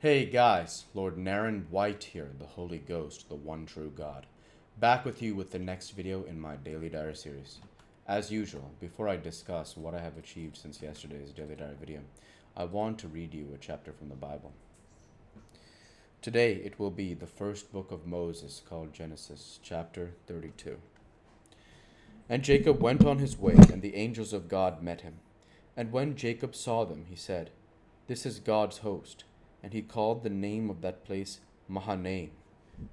Hey guys, Lord Naren White here, the Holy Ghost, the one true God. Back with you with the next video in my Daily Diary series. As usual, before I discuss what I have achieved since yesterday's Daily Diary video, I want to read you a chapter from the Bible. Today it will be the first book of Moses called Genesis, chapter 32. And Jacob went on his way, and the angels of God met him. And when Jacob saw them, he said, "This is God's host." And he called the name of that place Mahanaim.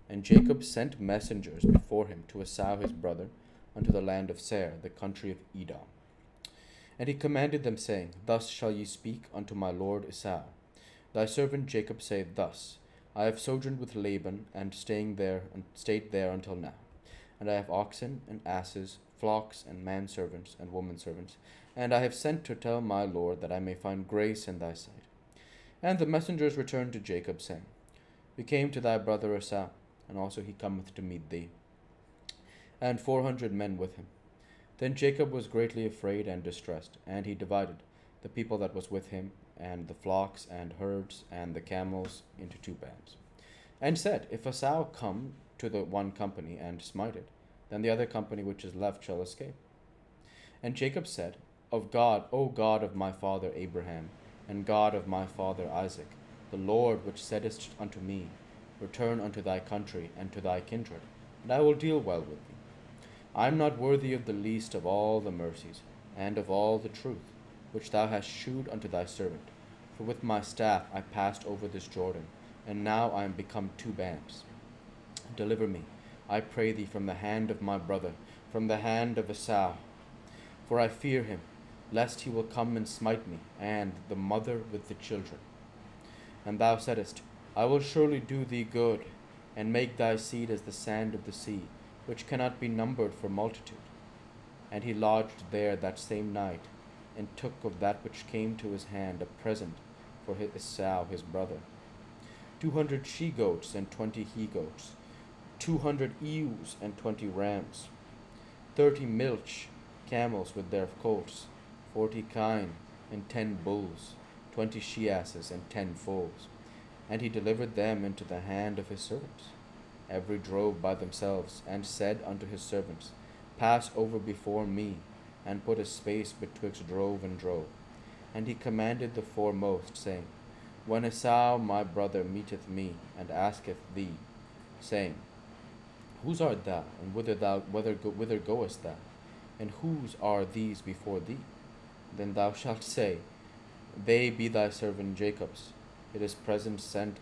And Jacob sent messengers before him to Esau his brother unto the land of Seir, the country of Edom. And he commanded them, saying, Thus shall ye speak unto my lord Esau. Thy servant Jacob saith thus, I have sojourned with Laban, and stayed there until now. And I have oxen and asses, flocks and manservants and womanservants, and I have sent to tell my lord that I may find grace in thy sight. And the messengers returned to Jacob, saying, We came to thy brother Esau, and also he cometh to meet thee, and 400 men with him. Then Jacob was greatly afraid and distressed, and he divided the people that was with him, and the flocks and herds and the camels into 2 bands, and said, If Esau come to the one company and smite it, then the other company which is left shall escape. And Jacob said, Of God, O God of my father Abraham, and God of my father Isaac, the Lord which saidst unto me, Return unto thy country and to thy kindred, and I will deal well with thee. I am not worthy of the least of all the mercies, and of all the truth, which thou hast shewed unto thy servant. For with my staff I passed over this Jordan, and now I am become 2 bands. Deliver me, I pray thee, from the hand of my brother, from the hand of Esau, for I fear him, lest he will come and smite me, and the mother with the children. And thou saidst, I will surely do thee good, and make thy seed as the sand of the sea, which cannot be numbered for multitude. And he lodged there that same night, and took of that which came to his hand a present for Esau his brother, 200 she-goats and 20 he-goats, 200 ewes and 20 rams, 30 milch camels with their colts, 40 kine and 10 bulls, 20 she-asses and 10 foals. And he delivered them into the hand of his servants, every drove by themselves, and said unto his servants, Pass over before me, and put a space betwixt drove and drove. And he commanded the foremost, saying, When Esau my brother meeteth me, and asketh thee, saying, Whose art thou, and whither goest thou, and whose are these before thee? Then thou shalt say, They be thy servant Jacob's. It is present sent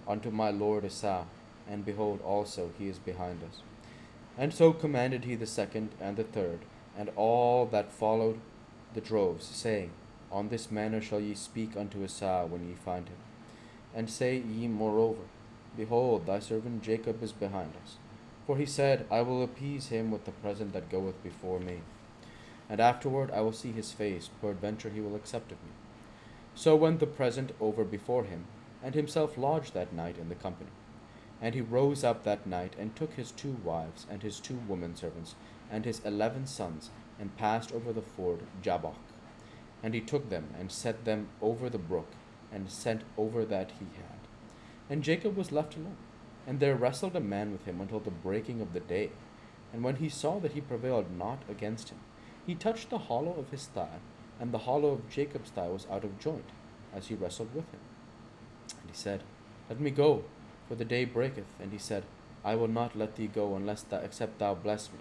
unto my lord Esau, and behold, also he is behind us. And so commanded he the second and the third, and all that followed the droves, saying, On this manner shall ye speak unto Esau when ye find him. And say ye moreover, Behold, thy servant Jacob is behind us. For he said, I will appease him with the present that goeth before me. And afterward I will see his face, peradventure he will accept of me. So went the present over before him, and himself lodged that night in the company. And he rose up that night, and took his 2 wives, and his 2 womenservants, and his 11 sons, and passed over the ford Jabbok. And he took them, and set them over the brook, and sent over that he had. And Jacob was left alone, and there wrestled a man with him until the breaking of the day. And when he saw that he prevailed not against him, he touched the hollow of his thigh, and the hollow of Jacob's thigh was out of joint, as he wrestled with him. And he said, Let me go, for the day breaketh. And he said, I will not let thee go, except thou bless me.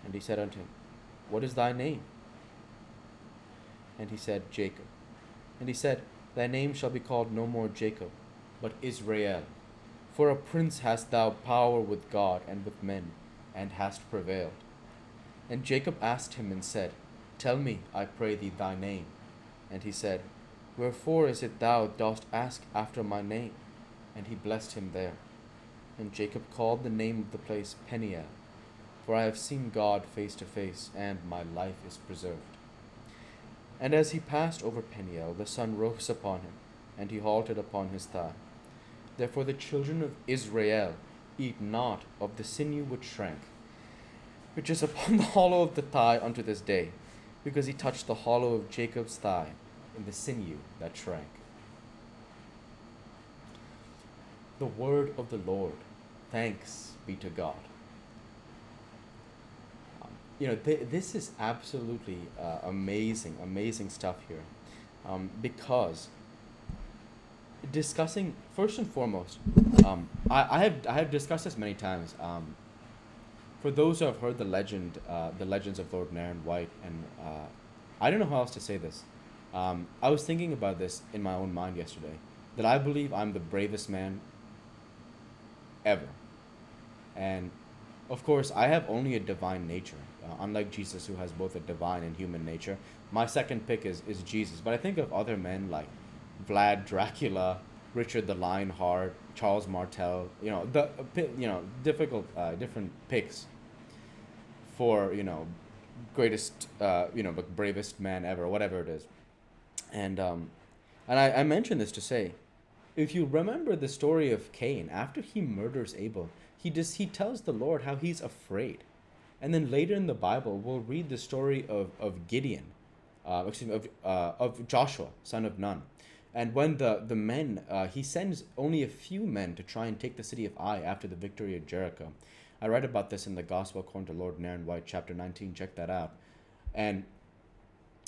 And he said unto him, What is thy name? And he said, Jacob. And he said, Thy name shall be called no more Jacob, but Israel. For a prince hast thou power with God and with men, and hast prevailed. And Jacob asked him and said, Tell me, I pray thee, thy name. And he said, Wherefore is it thou dost ask after my name? And he blessed him there. And Jacob called the name of the place Peniel, for I have seen God face to face, and my life is preserved. And as he passed over Peniel, the sun rose upon him, and he halted upon his thigh. Therefore the children of Israel eat not of the sinew which shrank, which is upon the hollow of the thigh unto this day, because he touched the hollow of Jacob's thigh in the sinew that shrank. The word of the Lord. Thanks be to God. This is absolutely amazing, amazing stuff here. Because discussing, first and foremost, I have discussed this many times. For those who have heard the legends of Lord Naren White, and I don't know how else to say this. I was thinking about this in my own mind yesterday, that I believe I'm the bravest man ever. And of course, I have only a divine nature, unlike Jesus, who has both a divine and human nature. My second pick is Jesus, but I think of other men like Vlad Dracula, Richard the Lionheart, Charles Martel. Difficult, different picks for greatest, like bravest man ever, whatever it is. And I mention this to say, if you remember the story of Cain, after he murders Abel, he tells the Lord how he's afraid. And then later in the Bible, we'll read the story of Gideon, of Joshua, son of Nun. And when the men, he sends only a few men to try and take the city of Ai after the victory of Jericho. I read about this in the Gospel according to Lord Naren White, chapter 19. Check that out. And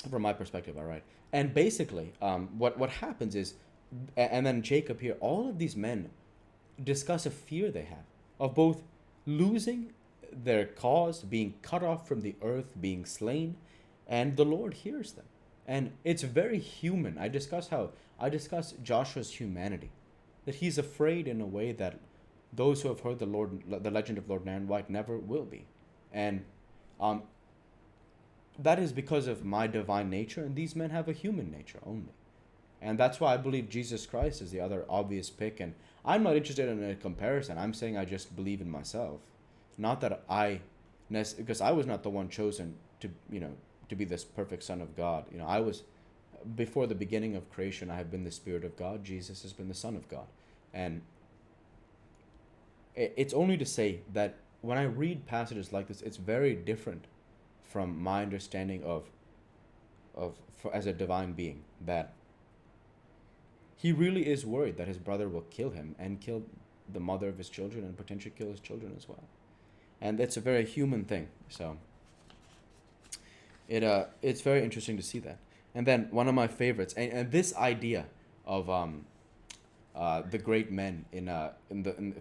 from my perspective, all right. And basically, what happens is, and then Jacob here, all of these men discuss a fear they have of both losing their cause, being cut off from the earth, being slain, and the Lord hears them. And it's very human. I discuss Joshua's humanity, that he's afraid in a way that those who have heard the legend of Lord Naren White never will be. And that is because of my divine nature, and these men have a human nature only. And that's why I believe Jesus Christ is the other obvious pick. And I'm not interested in a comparison. I'm saying I just believe in myself. Not that because I was not the one chosen to be this perfect son of God. I was, before the beginning of creation, I have been the Spirit of God. Jesus has been the Son of God. And it's only to say that when I read passages like this, it's very different from my understanding as a divine being, that he really is worried that his brother will kill him and kill the mother of his children and potentially kill his children as well. And it's a very human thing. So it's very interesting to see that. And then one of my favorites, and this idea of the great men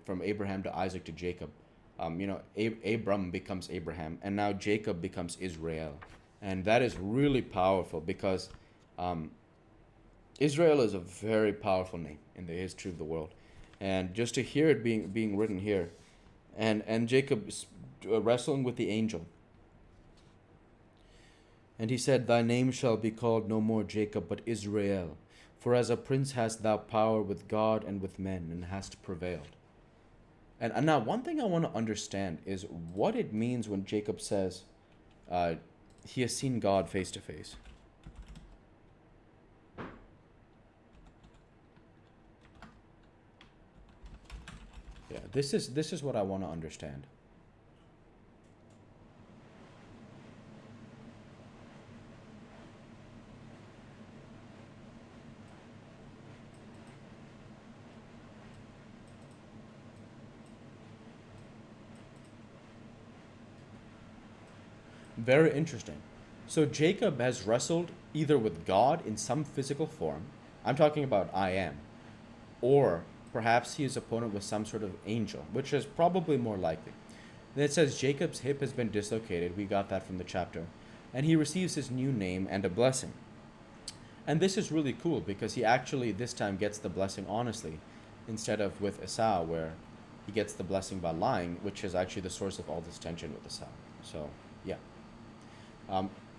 from Abraham to Isaac to Jacob. Abram becomes Abraham, and now Jacob becomes Israel. And that is really powerful because Israel is a very powerful name in the history of the world. And just to hear it being written here, and Jacob wrestling with the angel. And he said, "Thy name shall be called no more Jacob, but Israel. For as a prince hast thou power with God and with men, and hast prevailed." And now one thing I want to understand is what it means when Jacob says he has seen God face to face. Yeah, this is what I want to understand. Very interesting. So Jacob has wrestled either with God in some physical form. I'm talking about I am. Or perhaps his opponent was some sort of angel, which is probably more likely. Then it says Jacob's hip has been dislocated. We got that from the chapter. And he receives his new name and a blessing. And this is really cool because he actually this time gets the blessing honestly, instead of with Esau, where he gets the blessing by lying, which is actually the source of all this tension with Esau. So, yeah.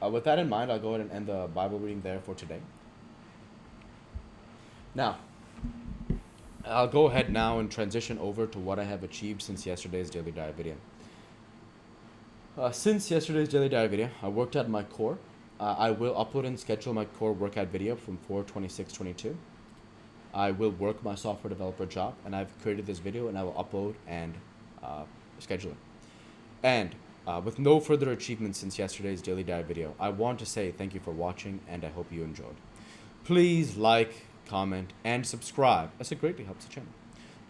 With that in mind, I'll go ahead and end the Bible reading there for today. Now, I'll go ahead now and transition over to what I have achieved since yesterday's Daily Diary video. Since yesterday's Daily Diary video, I worked out my core. I will upload and schedule my core workout video from 4/26/22. I will work my software developer job, and I've created this video, and I will upload and schedule it. And with no further achievements since yesterday's Daily Diary video, I want to say thank you for watching, and I hope you enjoyed. Please like, comment, and subscribe, as it greatly helps the channel.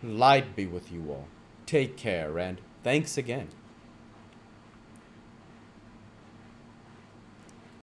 Light be with you all. Take care and thanks again.